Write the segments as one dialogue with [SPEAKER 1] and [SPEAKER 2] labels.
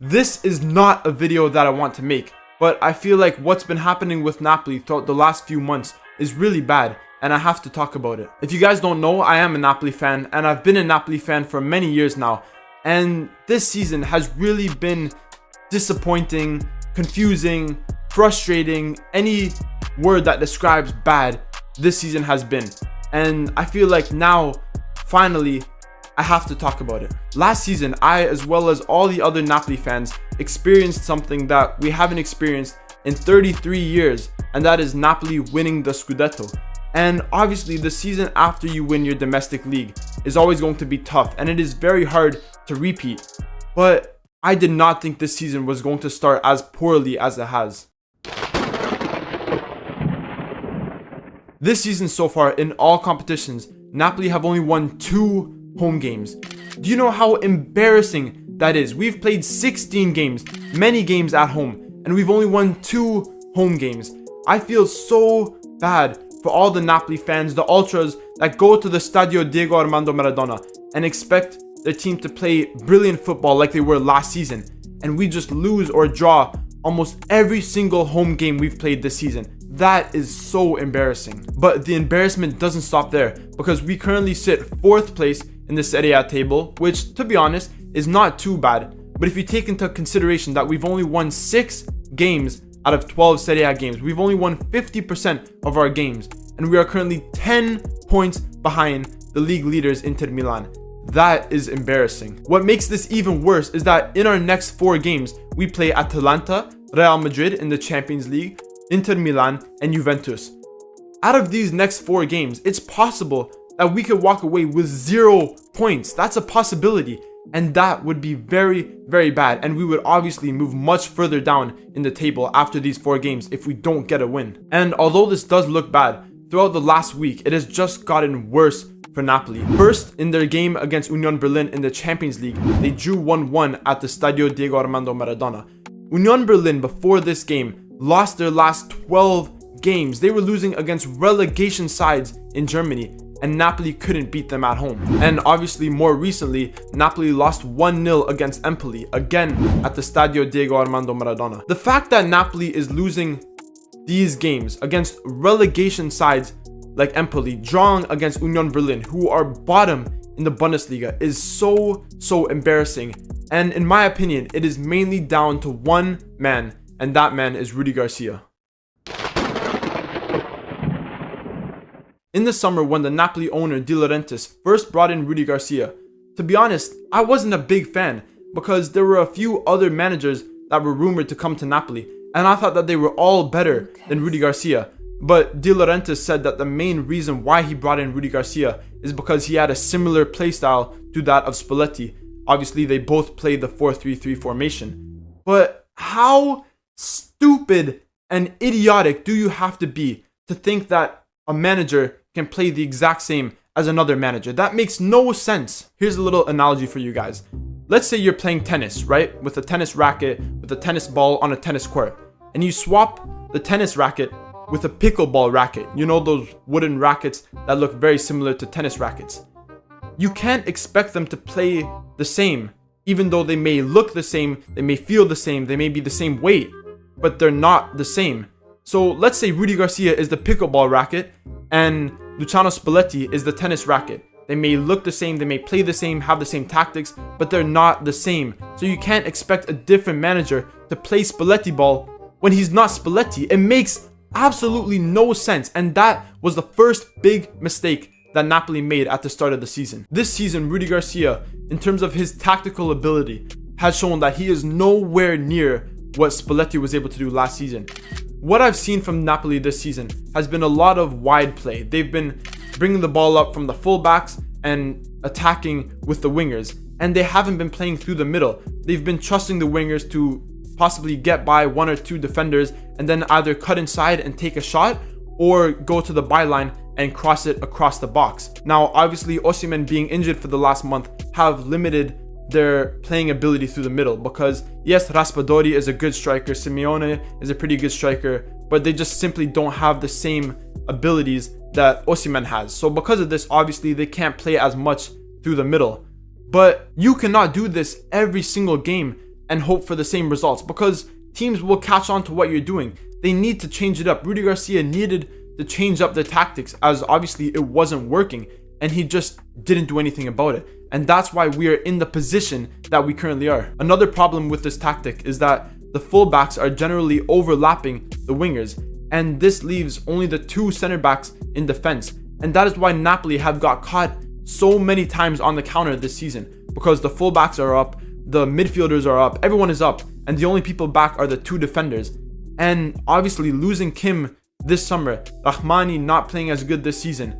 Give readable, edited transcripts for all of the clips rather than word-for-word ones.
[SPEAKER 1] This is not a video that I want to make, but I feel like what's been happening with Napoli throughout the last few months is really bad, and I have to talk about it. If you guys don't know, I am a Napoli fan, and I've been a Napoli fan for many years now, and this season has really been disappointing, confusing, frustrating. Any word that describes bad, this season has been. And I feel like now, finally, I have to talk about it. Last season, I, as well as all the other Napoli fans, experienced something that we haven't experienced in 33 years, and that is Napoli winning the Scudetto. And obviously, the season after you win your domestic league is always going to be tough, and it is very hard to repeat. But I did not think this season was going to start as poorly as it has. This season so far, in all competitions, Napoli have only won 2 home games. Do you know how embarrassing that is? We've played 16 games, many games at home, and we've only won 2 home games. I feel so bad for all the Napoli fans, the ultras that go to the Stadio Diego Armando Maradona and expect their team to play brilliant football like they were last season, and we just lose or draw almost every single home game we've played this season. That is so embarrassing. But the embarrassment doesn't stop there, because we currently sit 4th place in the Serie A table, which, to be honest, is not too bad. But if you take into consideration that we've only won 6 games out of 12 Serie A games, we've only won 50% of our games, and we are currently 10 points behind the league leaders Inter Milan. That is embarrassing. What makes this even worse is that in our next 4 games, we play Atalanta, Real Madrid in the Champions League, Inter Milan, and Juventus. Out of these next 4 games, it's possible that we could walk away with 0 points. That's a possibility, and that would be very, very bad, and we would obviously move much further down in the table after these 4 games if we don't get a win. And although this does look bad, throughout the last week, it has just gotten worse for Napoli. First, in their game against Union Berlin in the Champions League, they drew 1-1 at the Stadio Diego Armando Maradona. Union Berlin, before this game, lost their last 12 games. They were losing against relegation sides in Germany, and Napoli couldn't beat them at home. And obviously, more recently, Napoli lost 1-0 against Empoli, again at the Stadio Diego Armando Maradona. The fact that Napoli is losing these games against relegation sides like Empoli, drawing against Union Berlin, who are bottom in the Bundesliga, is so embarrassing. And in my opinion, it is mainly down to one man, and that man is RUDI GARCIA. In the summer, when the Napoli owner De Laurentiis first brought in RUDI GARCIA, to be honest, I wasn't a big fan, because there were a few other managers that were rumored to come to Napoli, and I thought that they were all better than RUDI GARCIA. But De Laurentiis said that the main reason why he brought in RUDI GARCIA is because he had a similar playstyle to that of Spalletti. Obviously, they both played the 4-3-3 formation. But how stupid and idiotic do you have to be to think that a manager can play the exact same as another manager? That makes no sense. Here's a little analogy for you guys. Let's say you're playing tennis, right? With a tennis racket, with a tennis ball on a tennis court. And you swap the tennis racket with a pickleball racket. You know, those wooden rackets that look very similar to tennis rackets. You can't expect them to play the same, even though they may look the same, they may feel the same, they may be the same weight, but they're not the same. So let's say RUDI GARCIA is the pickleball racket and Luciano Spalletti is the tennis racket. They may look the same, they may play the same, have the same tactics, but they're not the same. So you can't expect a different manager to play Spalletti ball when he's not Spalletti. It makes absolutely no sense, and that was the first big mistake that Napoli made at the start of the season. This season, RUDI GARCIA, in terms of his tactical ability, has shown that he is nowhere near what Spalletti was able to do last season. What I've seen from Napoli this season has been a lot of wide play. They've been bringing the ball up from the fullbacks and attacking with the wingers, and they haven't been playing through the middle. They've been trusting the wingers to possibly get by 1 or 2 defenders and then either cut inside and take a shot or go to the byline and cross it across the box. Now, obviously, Osimhen being injured for the last month have limited their playing ability through the middle, because yes, Raspadori is a good striker, Simeone is a pretty good striker, but they just simply don't have the same abilities that Osimhen has. So because of this, obviously they can't play as much through the middle. But you cannot do this every single game. and hope for the same results, because teams will catch on to what you're doing. They need to change it up. Rudi Garcia needed to change up the tactics, as obviously it wasn't working, and he just didn't do anything about it. And that's why we are in the position that we currently are. Another problem with this tactic is that the fullbacks are generally overlapping the wingers, and this leaves only the two center backs in defense. And that is why Napoli have got caught so many times on the counter this season, because the fullbacks are up, the midfielders are up, everyone is up, and the only people back are the two defenders. And obviously losing Kim this summer, Rahmani not playing as good this season,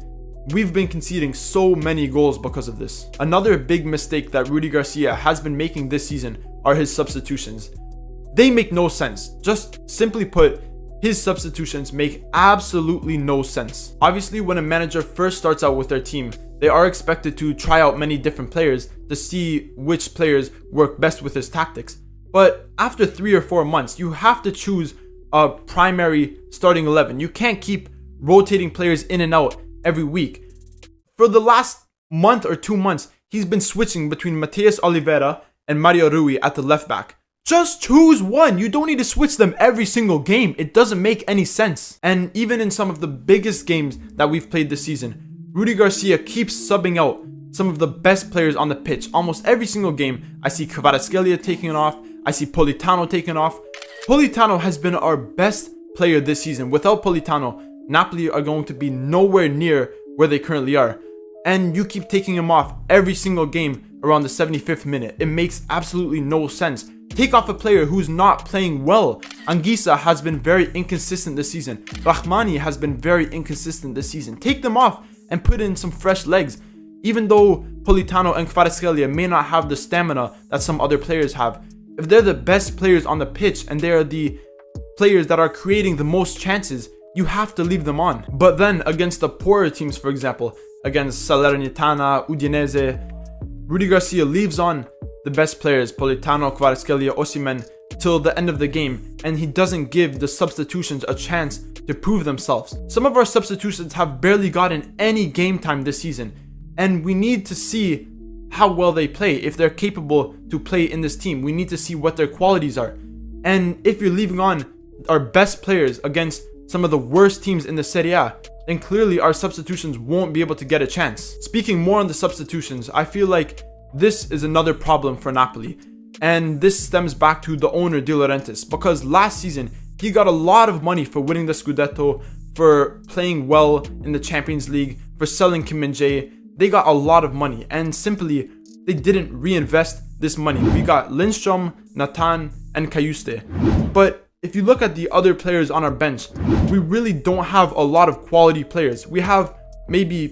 [SPEAKER 1] we've been conceding so many goals because of this. Another big mistake that Rudi Garcia has been making this season are his substitutions. They make no sense. Just simply put, his substitutions make absolutely no sense. Obviously, when a manager first starts out with their team, they are expected to try out many different players to see which players work best with his tactics. But after 3 or 4 months, you have to choose a primary starting 11. You can't keep rotating players in and out every week. For the last month or 2 months, he's been switching between Matheus Oliveira and Mario Rui at the left back. Just choose one. You don't need to switch them every single game. It doesn't make any sense. And even in some of the biggest games that we've played this season, Rudi Garcia keeps subbing out some of the best players on the pitch. Almost every single game, I see Kvaratskhelia taking off. I see Politano taking off. Politano has been our best player this season. Without Politano, Napoli are going to be nowhere near where they currently are. And you keep taking him off every single game around the 75th minute. It makes absolutely no sense. Take off a player who's not playing well. Anguissa has been very inconsistent this season. Rahmani has been very inconsistent this season. Take them off and put in some fresh legs. Even though Politano and Kvaratskhelia may not have the stamina that some other players have, if they're the best players on the pitch and they're the players that are creating the most chances, you have to leave them on. But then against the poorer teams, for example, against Salernitana, Udinese, Rudi Garcia leaves on the best players, Politano, Kvaratskhelia, Osimhen, till the end of the game, and he doesn't give the substitutions a chance to prove themselves. Some of our substitutions have barely gotten any game time this season, and we need to see how well they play. If they're capable to play in this team, we need to see what their qualities are. And if you're leaving on our best players against some of the worst teams in the Serie A, then clearly our substitutions won't be able to get a chance. Speaking more on the substitutions, I feel like this is another problem for Napoli, and this stems back to the owner De Laurentiis, because last season he got a lot of money for winning the Scudetto, for playing well in the Champions League, for selling Kim Min-jae. They got a lot of money, and simply they didn't reinvest this money. We got Lindstrom, Nathan, and Cayuste. But if you look at the other players on our bench, we really don't have a lot of quality players. We have maybe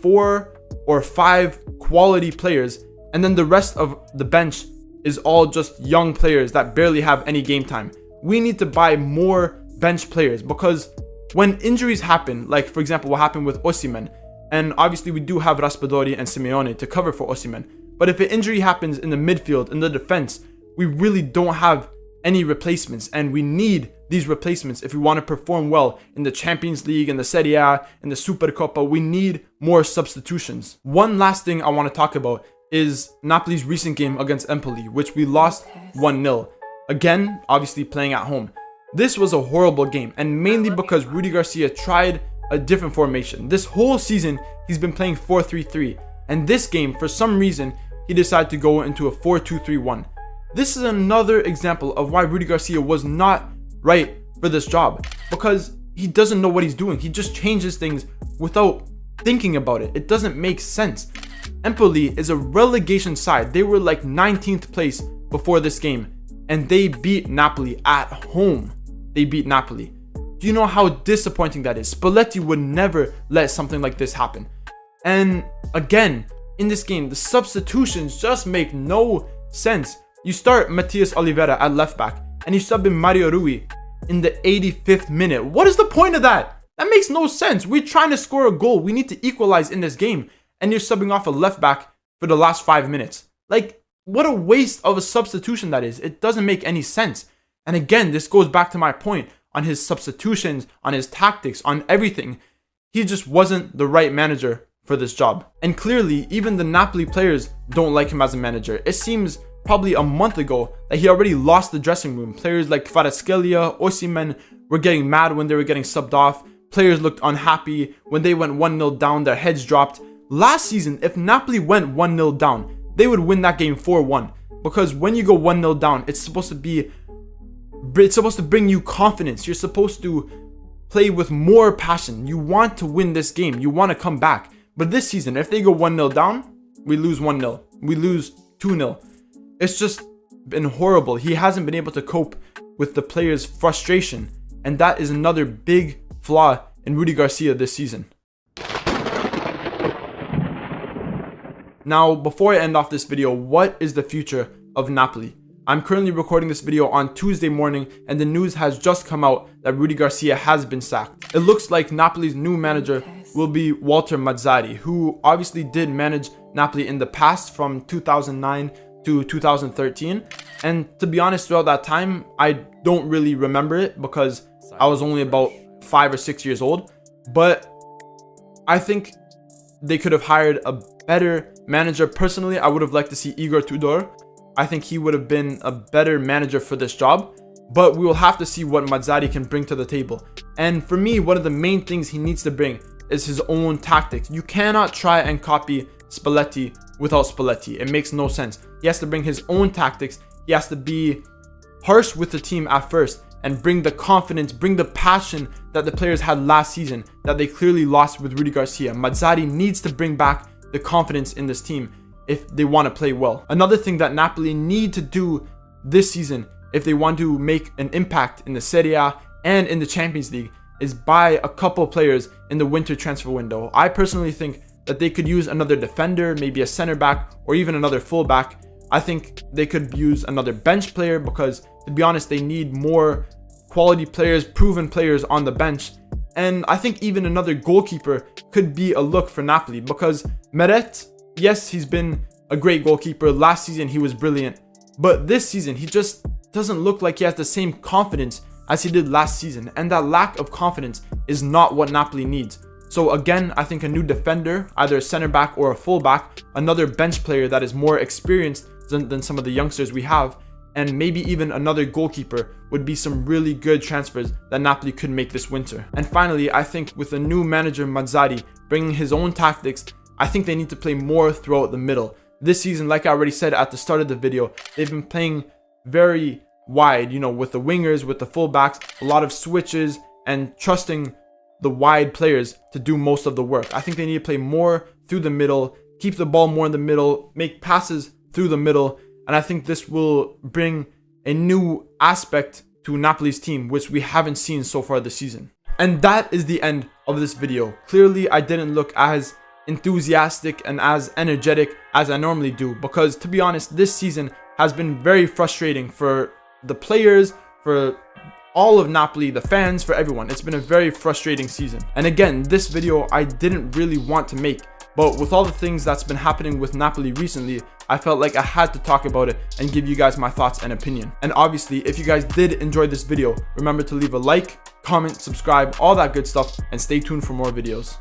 [SPEAKER 1] 4 or 5 quality players, and then the rest of the bench is all just young players that barely have any game time. We need to buy more bench players, because when injuries happen, like for example what happened with Osimhen, and obviously we do have Raspadori and Simeone to cover for Osimhen, but if an injury happens in the midfield, in the defense, we really don't have any replacements, and we need these replacements if we want to perform well in the Champions League, in the Serie A, in the Supercoppa. We need more substitutions. One last thing I want to talk about is Napoli's recent game against Empoli, which we lost 1-0. Again, obviously playing at home. This was a horrible game, and mainly because Rudi Garcia tried a different formation. This whole season, he's been playing 4-3-3, and this game, for some reason, he decided to go into a 4-2-3-1. This is another example of why Rudi Garcia was not right for this job, because he doesn't know what he's doing. He just changes things without thinking about it. It doesn't make sense. Empoli is a relegation side. They were like 19th place before this game, and they beat Napoli at home. They beat Napoli. Do you know how disappointing that is? Spalletti would never let something like this happen. And again, in this game, the substitutions just make no sense. You start Matheus Oliveira at left back, and you sub in Mario Rui in the 85th minute. What is the point of that? That makes no sense. We're trying to score a goal. We need to equalize in this game, and you're subbing off a left back for the last 5 minutes. Like, what a waste of a substitution that is. It doesn't make any sense. And again, this goes back to my point on his substitutions, on his tactics, on everything. He just wasn't the right manager for this job. And clearly, even the Napoli players don't like him as a manager. It seems probably a month ago that he already lost the dressing room. Players like Kvaratskhelia, Osimhen were getting mad when they were getting subbed off. Players looked unhappy when they went 1-0 down, their heads dropped. Last season, if Napoli went 1-0 down, they would win that game 4-1, because when you go 1-0 down, it's supposed to bring you confidence. You're supposed to play with more passion. You want to win this game. You want to come back. But this season, if they go 1-0 down, we lose 1-0. We lose 2-0. It's just been horrible. He hasn't been able to cope with the players' frustration. And that is another big flaw in Rudi Garcia this season. Now, before I end off this video, what is the future of Napoli? I'm currently recording this video on Tuesday morning, and the news has just come out that Rudi Garcia has been sacked. It looks like Napoli's new manager will be Walter Mazzarri, who obviously did manage Napoli in the past from 2009 to 2013. And to be honest, throughout that time, I don't really remember it because I was only about 5 or 6 years old. But I think they could have hired a better manager. Personally, I would have liked to see Igor Tudor. I think he would have been a better manager for this job, but we will have to see what Mazzarri can bring to the table. And for me, one of the main things he needs to bring is his own tactics. You cannot try and copy Spalletti without Spalletti. It makes no sense. He has to bring his own tactics. He has to be harsh with the team at first and bring the confidence, bring the passion that the players had last season that they clearly lost with Rudi Garcia. Mazzarri needs to bring back the confidence in this team if they want to play well. Another thing that Napoli need to do this season if they want to make an impact in the Serie A and in the Champions League is buy a couple players in the winter transfer window. I personally think that they could use another defender, maybe a center back, or even another fullback. I think they could use another bench player because, to be honest, they need more quality players, proven players on the bench. And I think even another goalkeeper could be a look for Napoli because Meret, yes, he's been a great goalkeeper. Last season, he was brilliant. But this season, he just doesn't look like he has the same confidence as he did last season. And that lack of confidence is not what Napoli needs. So again, I think a new defender, either a center back or a fullback, another bench player that is more experienced than some of the youngsters we have, and maybe even another goalkeeper would be some really good transfers that Napoli could make this winter. And finally, I think with a new manager, Mazzarri, bringing his own tactics, I think they need to play more throughout the middle. This season, like I already said at the start of the video, they've been playing very wide, with the wingers, with the fullbacks, a lot of switches, and trusting the wide players to do most of the work. I think they need to play more through the middle, keep the ball more in the middle, make passes through the middle, and I think this will bring a new aspect to Napoli's team, which we haven't seen so far this season. And that is the end of this video. Clearly, I didn't look as enthusiastic and as energetic as I normally do because, to be honest, this season has been very frustrating for the players, for all of Napoli, the fans, for everyone. It's been a very frustrating season. And again, this video I didn't really want to make, but with all the things that's been happening with Napoli recently, I felt like I had to talk about it and give you guys my thoughts and opinion. And obviously, if you guys did enjoy this video, remember to leave a like, comment, subscribe, all that good stuff, and stay tuned for more videos.